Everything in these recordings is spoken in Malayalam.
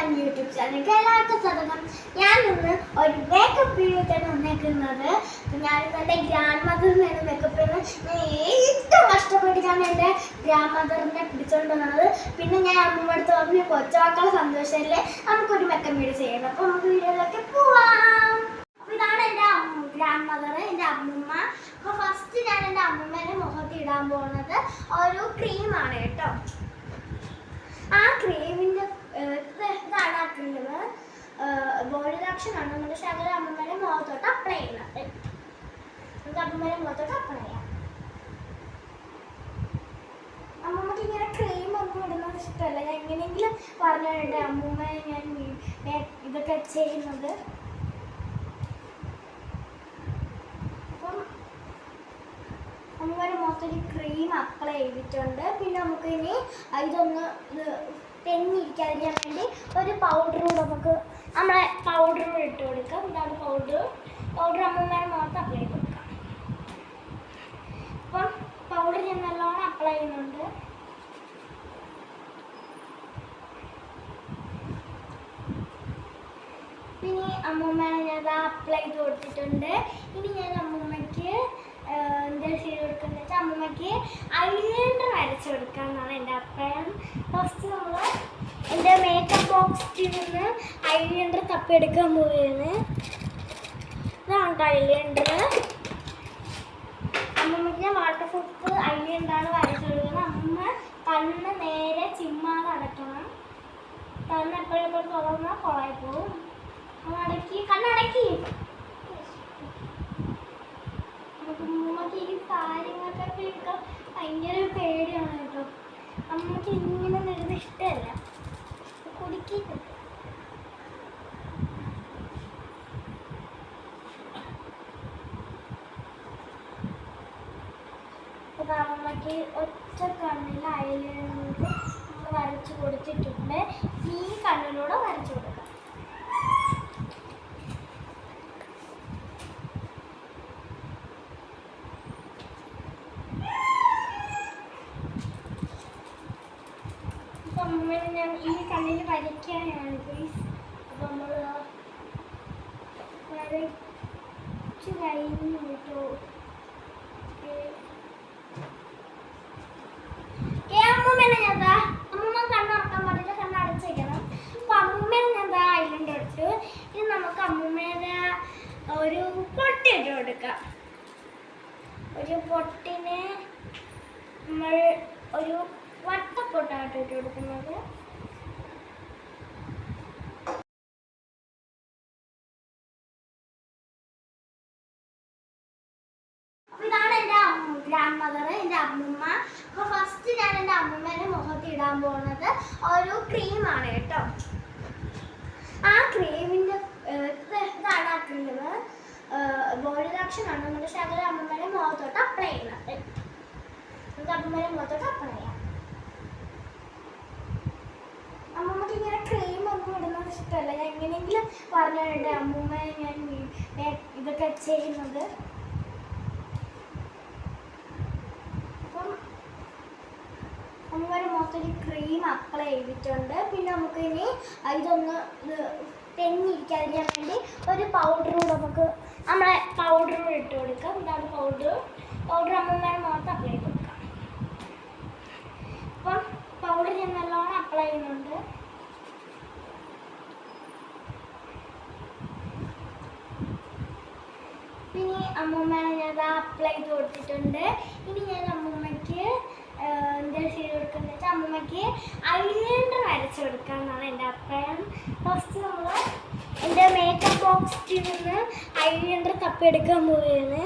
ഞാൻ യൂട്യൂബ് ചാനലിലേക്ക് എല്ലാവർക്കും സ്വാഗതം. ഞാൻ ഇന്ന് ഒരു മേക്കപ്പ് വീഡിയോയാണ് വന്നേക്കുന്നത്. ഞാനിന്ന് എൻ്റെ ഗ്രാൻഡ് മദറിനാണ് മേക്കപ്പ് ചെയ്യുന്നത്. ഞാൻ ഏറ്റവും കഷ്ടപ്പെട്ടിട്ടാണ് എൻ്റെ ഗ്രാൻഡ് മദറിനെ പിടിച്ചുകൊണ്ട് വന്നത്. പിന്നെ ഞാൻ അമ്മൂമ്മ അടുത്ത് പറഞ്ഞു കൊച്ചുമക്കളെ സന്തോഷമല്ലേ, നമുക്കൊരു മേക്കപ്പ് വീഡിയോ ചെയ്യണം. അപ്പോൾ നമുക്ക് വീഡിയോയിലൊക്കെ പോവാം. അപ്പോൾ ഇതാണ് എൻ്റെ ഗ്രാൻഡ് മദർ, എൻ്റെ അമ്മൂമ്മ. അപ്പോൾ ഫസ്റ്റ് ഞാൻ എൻ്റെ അമ്മൂമ്മേനെ മുഖത്ത് ഇടാൻ പോകുന്നത് ഒരു ക്രീമാണ് കേട്ടോ. ആ ക്രീമിൻ്റെ ഇതാണ് ആ ക്രീം, ബോഡി ലോഷനാണ്. നമ്മുടെ ശകല അമ്മമ്മേനെ മുഖത്തോട്ട് അപ്ലൈ ചെയ്യുന്നത്. നമുക്ക് അമ്മമ്മേനെ മുഖത്തോട്ട് അപ്ലൈ ചെയ്യാം. അമ്മമ്മക്ക് ഇങ്ങനെ ക്രീം ഒന്നും ഇടുന്നത് ഇഷ്ടമല്ല. ഞാൻ എങ്ങനെയെങ്കിലും പറഞ്ഞിട്ടുണ്ട് അമ്മൂമ്മയെ ഞാൻ ഇതൊക്കെ ചെയ്യുന്നത്. അപ്പം അമ്മമ്മേനെ മുഖത്തൊരു ക്രീം അപ്ലൈ ചെയ്തിട്ടുണ്ട്. പിന്നെ നമുക്ക് ഇനി ഇതൊന്ന് തെന്നിരിക്കാതിരിക്കാൻ വേണ്ടി ഒരു പൗഡർ കൂടെ നമുക്ക് നമ്മളെ പൗഡർ കൂടെ ഇട്ട് കൊടുക്കാം. ഇതാണ് പൗഡർ അമ്മമ്മേനെ മുഖത്ത് അപ്ലൈ ചെയ്ത് കൊടുക്കാം. അപ്പം പൗഡർ ഞാൻ നല്ലോണം അപ്ലൈ ചെയ്യുന്നുണ്ട്. പിന്നെ അമ്മമ്മേനെ ഞാൻ അപ്ലൈ ചെയ്ത് കൊടുത്തിട്ടുണ്ട്. ഇനി ഞാൻ അമ്മമ്മയ്ക്ക് എന്താ ചെയ്ത് കൊടുക്കുന്നത് വെച്ചാൽ അമ്മമ്മയ്ക്ക് ഐലൈനർ വരച്ച് കൊടുക്കാമെന്നാണ് എൻ്റെ അഭിപ്രായം. ഫസ്റ്റ് നമ്മൾ എൻ്റെ മേക്കപ്പ് ബോക്സിൽ നിന്ന് ഐലൈനർ തപ്പിയെടുക്കാൻ പോവുകയാണ്. ഇതാണ് ഐലൈനർ. അമ്മമ്മയ്ക്ക് ഞാൻ വാട്ടർ പ്രൂഫ് ഐലൈനറാണ് വരച്ച് കൊടുക്കുന്നത്. അമ്മമ്മ കണ്ണ് നേരെ ചിമ്മാതെ അടയ്ക്കണം. കണ്ണ് എപ്പോഴെപ്പോഴും തുറന്നാൽ കുളമായി പോവും. അടക്കി കണ്ണടക്കി. അമ്മമ്മക്ക് ഈ കാര്യങ്ങൾക്കൊക്കെ എടുക്കാൻ ഭയങ്കര പേടിയാണ് കേട്ടോ. അമ്മക്ക് ഇങ്ങനെ വരുന്നത് ഇഷ്ടമല്ല. കുടിക്കില്ല. അപ്പം അമ്മമ്മക്ക് ഒറ്റ കണ്ണിൽ ഐലൈനർ വരച്ച് കൊടുത്തിട്ടുണ്ട്. ഈ കണ്ണിലൂടെ വരച്ച് കൊടുക്കാം. അമ്മേനെ ഞാൻ ഈ കണ്ണിൽ വരയ്ക്കാനാണ് പ്ലീസ്. അപ്പം നമ്മൾ വരച്ച് കഴിഞ്ഞു കേട്ടോ. അമ്മൂമ്മേനെ ഞാൻ അമ്മൂമ്മ കണ്ണുറക്കാൻ പാടില്ല, കണ്ണ് അടച്ച് വയ്ക്കണം. അപ്പം അമ്മൂമ്മേനെ ഞാൻ ഐലൈനർ എടുത്തു. ഇനി നമുക്ക് അമ്മൂമ്മേനെ ഒരു പൊട്ടി ഇട്ട് കൊടുക്കാം. ഒരു പൊട്ടിന് നമ്മൾ ഒരു വട്ടപ്പൊട്ടായിട്ട് ഇട്ട് കൊടുക്കുന്നത്. അപ്പോൾ ഇതാണ് എൻ്റെ ഗ്രാൻഡ് മദർ, എൻ്റെ അമ്മൂമ്മ. അപ്പോൾ ഫസ്റ്റ് ഞാൻ എൻ്റെ അമ്മൂമ്മേനെ മുഖത്ത് ഇടാൻ പോകുന്നത് ഒരു ക്രീമാണ് കേട്ടോ. ആ ക്രീമിൻ്റെ ഇതാണ് ആ ക്രീം, ബോഡി ലോഷനാണ്. നമ്മുടെ ശകല അമ്മമ്മേനെ മുഖത്തോട്ട് അപ്ലൈ ചെയ്യുന്നത്. നമുക്ക് അമ്മമ്മേനെ മുഖത്തോട്ട് അപ്ലൈ ചെയ്യാം. അമ്മമ്മക്ക് ഇങ്ങനെ ക്രീം ഒന്നും ഇടുന്നത് ഇഷ്ടമല്ല. ഞാൻ എങ്ങനെയെങ്കിലും പറഞ്ഞിട്ടുണ്ട് അമ്മൂമ്മയെ ഞാൻ ഇതൊക്കെ ചെയ്യുന്നത്. അപ്പം അമ്മമ്മേനെ മുഖത്തൊരു ക്രീം അപ്ലൈ ചെയ്തിട്ടുണ്ട്. പിന്നെ നമുക്ക് ഇനി ഇതൊന്ന് തെന്നിരിക്കാതിരിക്കാൻ വേണ്ടി ഒരു പൗഡർ കൂടെ നമുക്ക് നമ്മളെ പൗഡർ കൂടെ ഇട്ട് കൊടുക്കാം. ഇതാണ് പൗഡർ അമ്മമ്മേനെ മുഖത്ത് അപ്ലൈ ചെയ്ത് കൊടുക്കാം. അപ്പം പൗഡർ ഞാൻ നല്ലോണം അപ്ലൈ ചെയ്യുന്നുണ്ട്. പിന്നെ അമ്മൂമ്മേനെ ഞാൻ അപ്ലൈ ചെയ്ത് കൊടുത്തിട്ടുണ്ട്. ഇനി ഞാൻ അമ്മൂമ്മയ്ക്ക് എന്താ ചെയ്ത് കൊടുക്കുന്നത് വെച്ചാൽ അമ്മൂമ്മയ്ക്ക് ഐലൈനർ വരച്ച് കൊടുക്കാമെന്നാണ് എൻ്റെ അഭിപ്രായം. ഫസ്റ്റ് നമ്മൾ എൻ്റെ മേക്കപ്പ് ബോക്സിൽ നിന്ന് ഐലൈനർ തപ്പിയെടുക്കാൻ പോവുകയാണ്.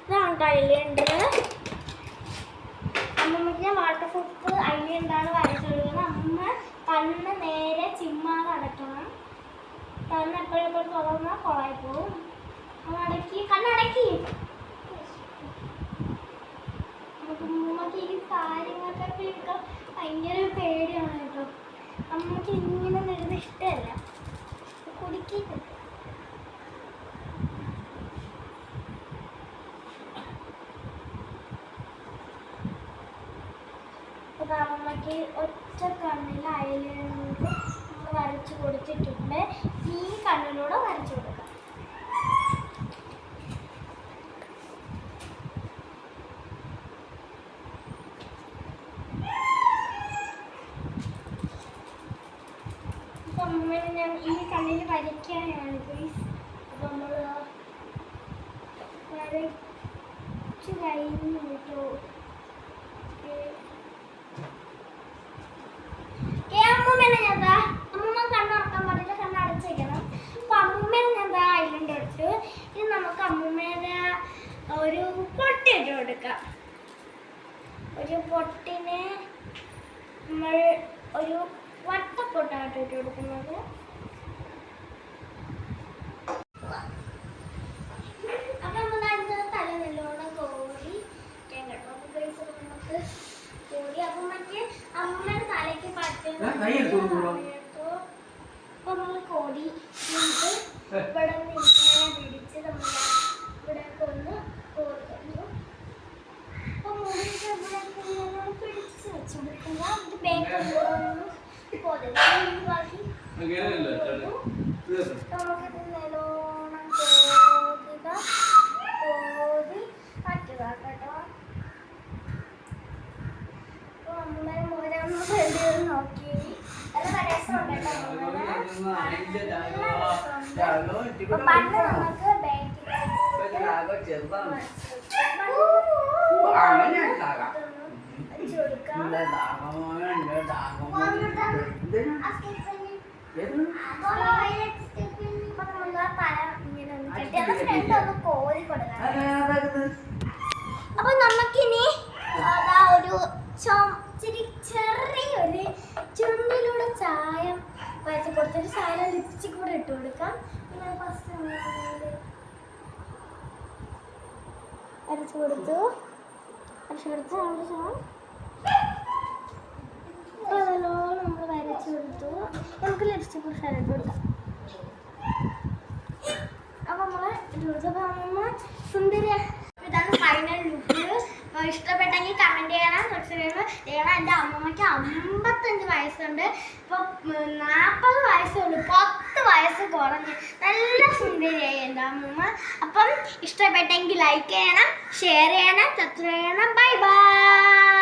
ഇതാണ് ഐലൈനർ. അമ്മമ്മയ്ക്ക് ഞാൻ വാട്ടർ പ്രൂഫ് ഐലൈനറാണ് വരച്ച് കൊടുക്കുന്നത്. അമ്മമ്മ കണ്ണ് നേരെ ചിമ്മാതെ അടയ്ക്കണം. കണ്ണ് എപ്പോഴെപ്പോഴും തുറന്നാൽ കുളമായി പോവും. അടക്കി കണ്ണടക്കി. അമ്മമ്മക്ക് ഈ കാര്യങ്ങൾക്കൊക്കെ എടുക്കാൻ ഭയങ്കര പേടിയാണ് കേട്ടോ. അമ്മക്ക് ഇങ്ങനെ വരുന്നത് ഇഷ്ടമല്ല. കുടിക്കില്ല. അമ്മമ്മക്ക് ഒറ്റ കണ്ണിൽ ഐലൈനർ വരച്ചു കൊടുത്തിട്ടുണ്ട്. ഈ കണ്ണിലൂടെ വരച്ചു കൊടുക്കാം. അമ്മൂമ്മേനെ ഞാൻ ഈ കണ്ണിൽ വരയ്ക്കാനാണ് പ്ലീസ്. അപ്പം നമ്മൾ വരച്ചു കഴിഞ്ഞു കേട്ടോ. അമ്മൂമ്മേനെ ഞാൻ അമ്മൂമ്മ കണ്ണുറക്കാൻ പാടില്ല, കണ്ണ് അടച്ചു വയ്ക്കണം. അപ്പൊ അമ്മൂമ്മേനെ ഞാൻ ഐലൻഡ് എടുത്തു. ഇനി നമുക്ക് അമ്മൂമ്മേനെ ഒരു പൊട്ടിട്ട് കൊടുക്കാം. ഒരു പൊട്ടിന് നമ്മൾ ഒരു വട്ടപ്പൊട്ടായിട്ട് ഇട്ട് കൊടുക്കുന്നത്. അപ്പൊ നമ്മൾ അതിന്റെ തല നല്ലോണം കോരി കേട്ടോ. നമുക്ക് കോരി അപ്പൊ മറ്റേ അമ്മയുടെ തലയ്ക്ക് പറ്റുന്ന അപ്പൊ നമ്മൾ കോരി ഇവിടെ നിന്ന് ഇങ്ങനെ പിടിച്ച് നമ്മൾ ഇവിടെ കൊണ്ട് കോരുന്നു. അപ്പൊ മുറിച്ച് ഇവിടെ പിടിച്ച് വെച്ച് കൊടുക്കുക. ഇത് ബേക്കൊന്നും ബാക്കി നമുക്കിത് നല്ലോണം കോരി പറ്റുക കേട്ടോ. അപ്പൊ നമ്മളെ മുരം നോക്കി നല്ല രസമുണ്ട് കേട്ടോ. പണ്ട് നമുക്ക് അപ്പൊ നമുക്കിനി ഒരു ചെറിയൊരു ചുണ്ടിലൂടെ ചായം വരച്ച് കൊടുത്തൊരു ചായ ലിപ്സ്റ്റിക് കൂടെ ഇട്ട് കൊടുക്കാം. പിന്നെ ഫസ്റ്റ് വരച്ചു കൊടുത്തു. നമ്മൾ വരച്ചു കൊടുത്തു. നമുക്ക് ലിപ്സ്റ്റിക് കൂടെ ഇട്ട് കൊടുക്കാം. അപ്പൊ നമ്മള് അമ്മ സുന്ദരി. ഇതാണ് ഫൈനൽ ലുക്ക്. ഇഷ്ടപ്പെട്ടെങ്കിൽ കമന്റ് ചെയ്യണം, സബ്സ്ക്രൈബ് ചെയ്യണം. എൻ്റെ അമ്മമ്മയ്ക്ക് 55 വയസ്സുണ്ട്. ഇപ്പൊ 40 വയസ്സേ ഉള്ളൂ. 10 വയസ്സ് കുറഞ്ഞ് നല്ല സുന്ദരിയായി എൻ്റെ അമ്മമ്മ. അപ്പം ഇഷ്ടപ്പെട്ടെങ്കിൽ ലൈക്ക് ചെയ്യണം, ഷെയർ ചെയ്യണം, സബ്സ്ക്രൈബ് ചെയ്യണം. Bye bye.